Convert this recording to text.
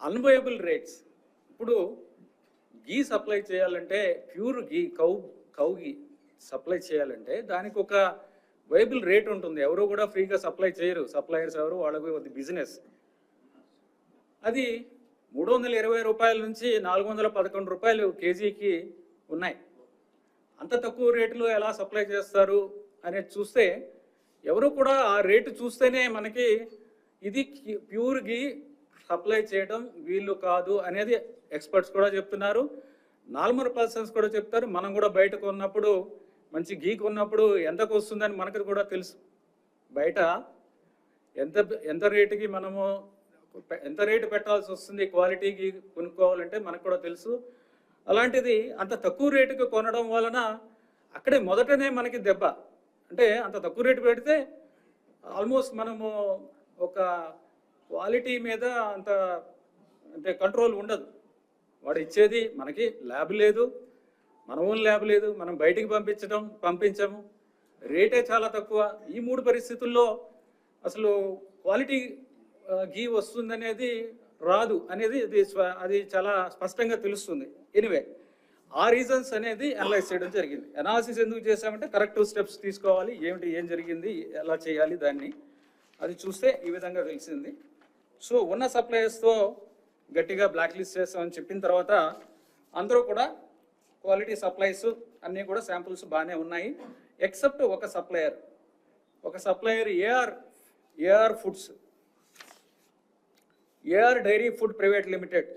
Unviable rates. ఇప్పుడు గీ supply చేయాలంటే, pure గీ cow గీ supply చేయాలంటే దానికి ఒక వైబుల్ రేట్ ఉంటుంది. ఎవరు కూడా ఫ్రీగా సప్లై చేయరు. సప్లయర్స్ ఎవరు, వాళ్ళకి అది బిజినెస్. అది 320 రూపాయల నుంచి 411 రూపాయలు కేజీకి ఉన్నాయి. అంత తక్కువ రేటులో ఎలా సప్లై చేస్తారు అనేది చూస్తే, ఎవరు కూడా ఆ రేటు చూస్తేనే మనకి ఇది ప్యూర్ గీ సప్లై చేయడం వీళ్ళు కాదు అనేది ఎక్స్పర్ట్స్ కూడా చెప్తున్నారు. నార్మల్ పర్సన్స్ కూడా చెప్తారు. మనం కూడా బయట కొన్నప్పుడు, మంచి గీ కొన్నప్పుడు ఎంతకు వస్తుందని మనకు కూడా తెలుసు. బయట ఎంత రేటుకి మనము ఎంత రేటు పెట్టాల్సి వస్తుంది క్వాలిటీకి కొనుక్కోవాలంటే మనకు కూడా తెలుసు. అలాంటిది అంత తక్కువ రేటుకి కొనడం వలన అక్కడే మొదటనే మనకి దెబ్బ. అంటే అంత తక్కువ రేటు పెడితే ఆల్మోస్ట్ మనము ఒక క్వాలిటీ మీద అంత అంటే కంట్రోల్ ఉండదు. వాడు ఇచ్చేది మనకి ల్యాబ్ లేదు, మన ఓన్ ల్యాబ్ లేదు, మనం బయటికి పంపించము, రేటే చాలా తక్కువ. ఈ 3 పరిస్థితుల్లో అసలు క్వాలిటీ గీ వస్తుందనేది రాదు అనేది అది చాలా స్పష్టంగా తెలుస్తుంది. ఎనివే, ఆ రీజన్స్ అనేది అనలైజ్ చేయడం జరిగింది. అనాలిసిస్ ఎందుకు చేసామంటే కరెక్టివ్ స్టెప్స్ తీసుకోవాలి, ఏం జరిగింది, ఎలా చేయాలి దాన్ని అది చూస్తే ఈ విధంగా తెలిసింది. సో ఉన్న సప్లయర్స్తో గట్టిగా బ్లాక్ లిస్ట్ చేస్తామని చెప్పిన తర్వాత అందరూ కూడా క్వాలిటీ సప్లైస్ అన్నీ కూడా శాంపుల్స్ బాగానే ఉన్నాయి. ఎక్సెప్ట్ ఒక supplier AR foods, AR dairy food private limited